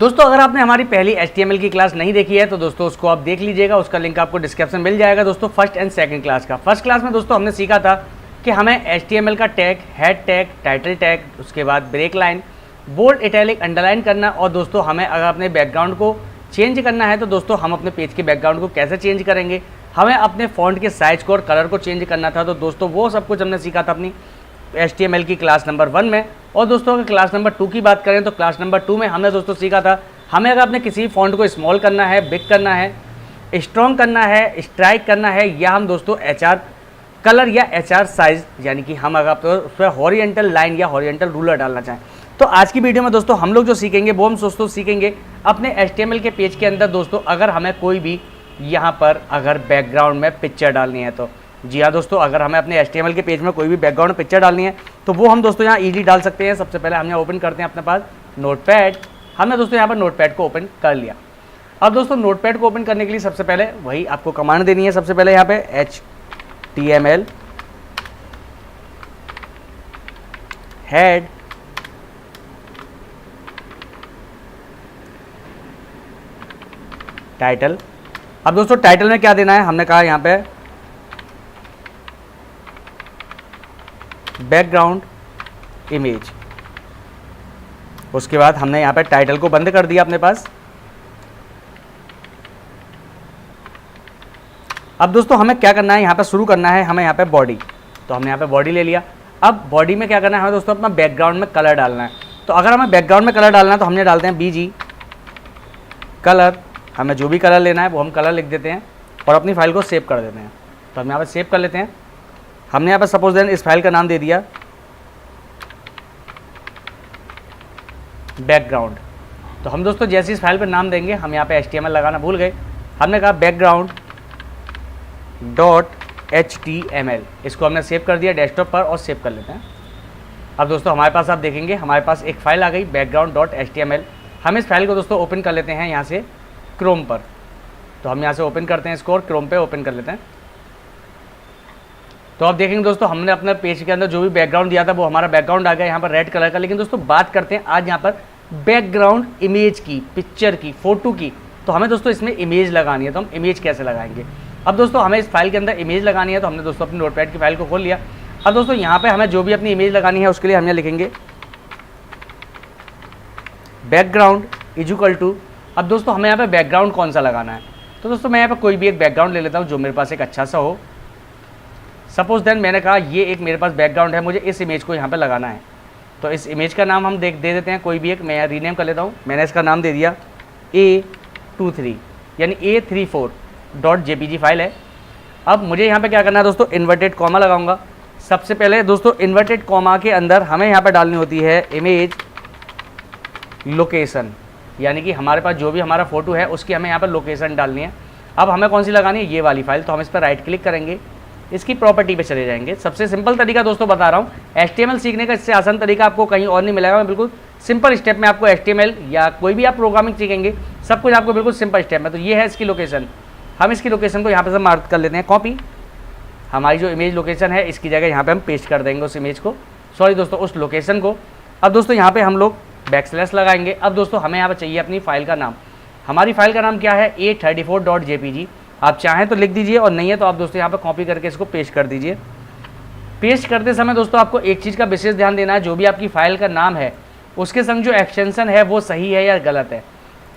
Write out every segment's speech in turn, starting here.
दोस्तों अगर आपने हमारी पहली HTML की क्लास नहीं देखी है तो दोस्तों उसको आप देख लीजिएगा, उसका लिंक आपको डिस्क्रिप्शन मिल जाएगा। दोस्तों फर्स्ट एंड सेकंड क्लास का, फर्स्ट क्लास में दोस्तों हमने सीखा था कि हमें HTML का tag, head tag, title tag, उसके बाद break line, bold, italic, underline करना। और दोस्तों हमें अगर अपने बैकग्राउंड को चेंज करना है तो दोस्तों हम अपने पेज के बैकग्राउंड को कैसे चेंज करेंगे, हमें अपने फॉन्ट के साइज को और कलर को चेंज करना था। तो दोस्तों वो सब कुछ हमने सीखा था अपनी HTML की क्लास नंबर 1 में। और दोस्तों अगर क्लास नंबर 2 की बात करें तो क्लास नंबर 2 में हमने दोस्तों सीखा था हमें अगर अपने किसी फॉन्ट को स्मॉल करना है, बिग करना है, स्ट्रॉन्ग करना है, स्ट्राइक करना है, या हम दोस्तों HR कलर या HR साइज, यानी कि हम अगर तो उस पर हॉरिजेंटल लाइन या हॉरिजेंटल रूलर डालना चाहें। तो आज की वीडियो में दोस्तों हम लोग जो सीखेंगे वो हम दोस्तों सीखेंगे अपने HTML के पेज के अंदर दोस्तों अगर हमें कोई भी यहाँ पर अगर बैकग्राउंड में पिक्चर डालनी है तो जी हाँ दोस्तों, अगर हमें अपने HTML के पेज में कोई भी बैकग्राउंड पिक्चर डालनी है तो वो हम दोस्तों यहाँ ईजी डाल सकते हैं। सबसे पहले हम यहाँ ओपन करते हैं अपने पास नोटपैड। हमने दोस्तों यहाँ पर नोटपैड को ओपन कर लिया। अब दोस्तों नोटपैड को ओपन करने के लिए सबसे पहले वही आपको कमांड देनी है। सबसे पहले यहाँ पे HTML हेड टाइटल। अब दोस्तों टाइटल में क्या देना है, हमने कहा यहाँ पे बैकग्राउंड इमेज। उसके बाद हमने यहाँ पे टाइटल को बंद कर दिया अपने पास। अब दोस्तों हमें क्या करना है, यहाँ पे शुरू करना है हमें यहाँ पे बॉडी। तो हमने यहाँ पे बॉडी ले लिया। अब बॉडी में क्या करना है हमें दोस्तों अपना बैकग्राउंड में कलर डालना है। तो अगर हमें बैकग्राउंड में कलर डालना है तो हमने डालते हैं BG कलर। हमें जो भी कलर लेना है वो हम कलर लिख देते हैं और अपनी फाइल को सेव कर देते हैं। तो हम यहाँ पे सेव कर लेते हैं। हमने यहाँ पे सपोज देन इस फाइल का नाम दे दिया बैकग्राउंड। तो हम दोस्तों जैसे इस फाइल पर नाम देंगे, हम यहाँ पे HTML लगाना भूल गए, हमने कहा बैकग्राउंड .html। इसको हमने सेव कर दिया डेस्कटॉप पर और सेव कर लेते हैं। अब दोस्तों हमारे पास आप देखेंगे हमारे पास एक फ़ाइल आ गई background.html। हम इस फाइल को दोस्तों ओपन कर लेते हैं यहाँ से क्रोम पर। तो हम यहाँ से ओपन करते हैं इसको और क्रोम पे ओपन कर लेते हैं। तो आप देखेंगे दोस्तों हमने अपने पेज के अंदर जो भी बैकग्राउंड दिया था वो हमारा बैकग्राउंड आ गया यहाँ पर रेड कलर का। लेकिन दोस्तों बात करते हैं आज यहाँ पर बैकग्राउंड इमेज की, पिक्चर की, फ़ोटो की। तो हमें दोस्तों इसमें इमेज लगानी है। तो हम इमेज कैसे लगाएंगे, अब दोस्तों हमें इस फाइल के अंदर इमेज लगानी है। तो हमने दोस्तों अपनी नोटपैड की फाइल को खोल लिया। अब दोस्तों यहाँ पे हमें जो भी अपनी इमेज लगानी है उसके लिए हम यहाँ लिखेंगे बैकग्राउंड इज इक्वल टू। अब दोस्तों हमें यहाँ पे बैकग्राउंड कौन सा लगाना है, तो दोस्तों मैं यहाँ पे कोई भी एक बैकग्राउंड ले लेता हूँ जो मेरे पास एक अच्छा सा हो। सपोज देन मैंने कहा ये एक मेरे पास बैकग्राउंड है, मुझे इस इमेज को यहाँ पे लगाना है। तो इस इमेज का नाम हम दे देते हैं कोई भी एक, मैं यहाँ रीनेम कर लेता हूँ। मैंने इसका नाम दे दिया A23 यानी A34.jpg फाइल है। अब मुझे यहाँ पे क्या करना है दोस्तों, इन्वर्टेड कॉमा लगाऊंगा। सबसे पहले दोस्तों इन्वर्टेड कॉमा के अंदर हमें यहाँ पे डालनी होती है इमेज लोकेशन, यानी कि हमारे पास जो भी हमारा फोटो है उसकी हमें यहाँ पर लोकेशन डालनी है। अब हमें कौन सी लगानी है, ये वाली फाइल। तो हम इस पर राइट क्लिक करेंगे, इसकी प्रॉपर्टी पे चले जाएंगे। सबसे सिंपल तरीका दोस्तों बता रहा हूँ, HTML सीखने का इससे आसान तरीका आपको कहीं और नहीं मिलेगा। मैं बिल्कुल सिंपल स्टेप में आपको HTML या कोई भी आप प्रोग्रामिंग सीखेंगे सब कुछ आपको बिल्कुल सिंपल स्टेप में। तो ये है इसकी लोकेशन। हम इसकी लोकेशन को यहाँ पे से मार्क कर लेते हैं कॉपी। हमारी जो इमेज लोकेशन है इसकी जगह यहाँ पे हम पेस्ट कर देंगे उस इमेज को, सॉरी दोस्तों उस लोकेशन को। अब दोस्तों यहाँ पे हम लोग बैकस्लैश लगाएंगे। अब दोस्तों हमें यहाँ पे चाहिए अपनी फाइल का नाम। हमारी फाइल का नाम क्या है, A34.jpg। आप चाहें तो लिख दीजिए और नहीं है तो आप दोस्तों यहाँ पे कॉपी करके इसको पेस्ट कर दीजिए। पेस्ट करते समय दोस्तों आपको एक चीज़ का विशेष ध्यान देना है, जो भी आपकी फाइल का नाम है उसके संग जो एक्सटेंशन है वो सही है या गलत है।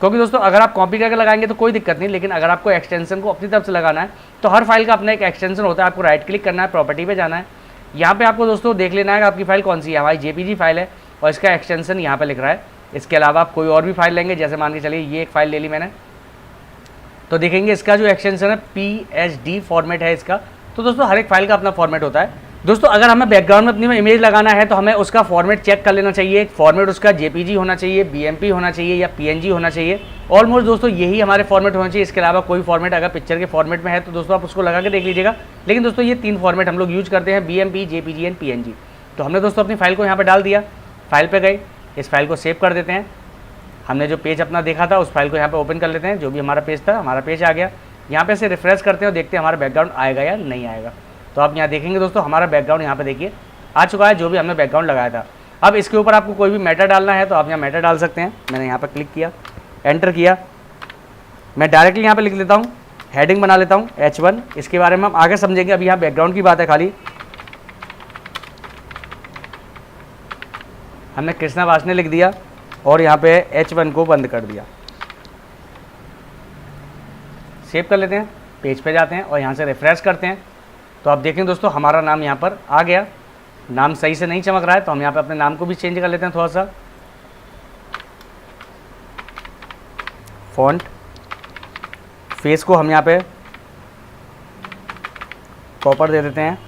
क्योंकि दोस्तों अगर आप कॉपी करके लगाएंगे तो कोई दिक्कत नहीं, लेकिन अगर आपको एक्सटेंशन को अपनी तरफ से लगाना है तो हर फाइल का अपना एक एक्सटेंशन होता है। आपको राइट क्लिक करना है, प्रॉपर्टी पे जाना है, यहाँ पे आपको दोस्तों देख लेना है कि आपकी फाइल कौन सी है। हमारी JPG फाइल है और इसका एक्सटेंशन यहाँ पे लिख रहा है। इसके अलावा आप कोई और भी फाइल लेंगे, जैसे मान के चलिए ये एक फाइल ले ली मैंने, तो देखेंगे इसका जो एक्सटेंशन है PSD फॉर्मेट है इसका। तो दोस्तों हर एक फाइल का अपना फॉर्मेट होता है। दोस्तों अगर हमें बैकग्राउंड में अपनी में इमेज लगाना है तो हमें उसका फॉर्मेट चेक कर लेना चाहिए। फॉर्मेट उसका JPG होना चाहिए, BMP होना चाहिए या PNG होना चाहिए। ऑलमोस्ट दोस्तों यही हमारे फॉर्मेट होना चाहिए। इसके अलावा कोई फॉर्मेट अगर पिक्चर के फॉर्मेट में है तो दोस्तों आप उसको लगा के देख लीजिएगा। लेकिन दोस्तों ये 3 फॉर्मेट हम लोग यूज करते हैं, BMP, JPG एंड PNG। तो हमने दोस्तों अपनी फाइल को यहाँ पर डाल दिया, फाइल पर गए, इस फाइल को सेव कर देते हैं। हमने जो पेज अपना देखा था उस फाइल को यहाँ पे ओपन कर लेते हैं। जो भी हमारा पेज था, हमारा पेज आ गया। यहाँ पे से रिफ्रेश करते हैं और देखते हैं हमारा बैकग्राउंड आएगा या नहीं आएगा। तो आप यहाँ देखेंगे दोस्तों हमारा बैकग्राउंड यहाँ पे देखिए आ चुका है, जो भी हमने बैकग्राउंड लगाया था। अब इसके ऊपर आपको कोई भी मैटर डालना है तो आप यहाँ मैटर डाल सकते हैं। मैंने यहाँ पर क्लिक किया, एंटर किया। मैं डायरेक्टली यहाँ पे लिख लेता हूँ, हेडिंग बना लेता हूँ H1। इसके बारे में हम आगे समझेंगे, अभी यहाँ बैकग्राउंड की बात है खाली। हमने कृष्णा वासने लिख दिया और यहाँ पे H1 को बंद कर दिया। सेव कर लेते हैं, पेज पे जाते हैं और यहाँ से रिफ्रेश करते हैं। तो आप देखें दोस्तों हमारा नाम यहाँ पर आ गया। नाम सही से नहीं चमक रहा है तो हम यहाँ पे अपने नाम को भी चेंज कर लेते हैं थोड़ा सा। फॉन्ट, फेस को हम यहाँ पे कॉपर दे देते हैं।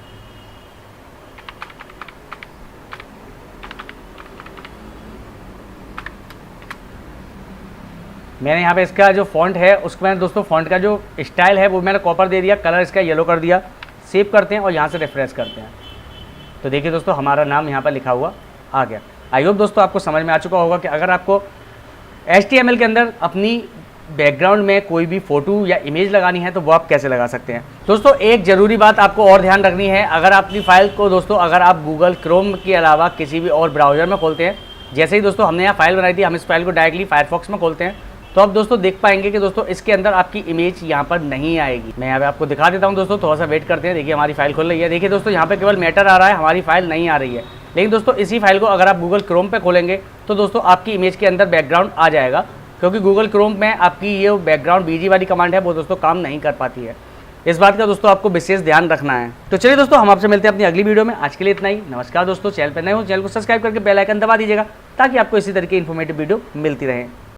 मैंने यहाँ पे इसका जो फॉन्ट है उसको मैंने दोस्तों फॉन्ट का जो स्टाइल है वो मैंने कॉपर दे दिया, कलर इसका येलो कर दिया। सेव करते हैं और यहाँ से रिफ्रेश करते हैं। तो देखिए दोस्तों हमारा नाम यहाँ पर लिखा हुआ आ गया। आई होप दोस्तों आपको समझ में आ चुका होगा कि अगर आपको HTML के अंदर अपनी बैकग्राउंड में कोई भी फोटो या इमेज लगानी है तो वो आप कैसे लगा सकते हैं। दोस्तों एक ज़रूरी बात आपको और ध्यान रखनी है, अगर अपनी फाइल को दोस्तों अगर आप गूगल क्रोम के अलावा किसी भी और ब्राउज़र में खोलते हैं, जैसे ही दोस्तों हमने यहाँ फाइल बनाई थी, हम इस फाइल को डायरेक्टली फायरफॉक्स में खोलते हैं तो आप दोस्तों देख पाएंगे कि दोस्तों इसके अंदर आपकी इमेज यहाँ पर नहीं आएगी। मैं यहाँ पे आपको दिखा देता हूँ दोस्तों, थोड़ा सा वेट करते हैं। देखिए हमारी फाइल खुल रही है। देखिए दोस्तों यहाँ पे केवल मैटर आ रहा है, हमारी फाइल नहीं आ रही है। लेकिन दोस्तों इसी फाइल को अगर आप गूगल क्रोम पे खोलेंगे तो दोस्तों आपकी इमेज के अंदर बैकग्राउंड आ जाएगा, क्योंकि गूगल क्रोम में आपकी ये बैकग्राउंड BG वाली कमांड है वो दोस्तों काम नहीं कर पाती है। इस बात का दोस्तों आपको विशेष ध्यान रखना है। तो चलिए दोस्तों हम आपसे मिलते हैं अपनी अगली वीडियो में। आज के लिए इतना ही। नमस्कार दोस्तों, चैनल पर नए हो चैनल को सब्सक्राइब करके बेल आइकन दबा दीजिएगा ताकि आपको इसी तरह की इन्फॉर्मेटिव वीडियो मिलती रहे।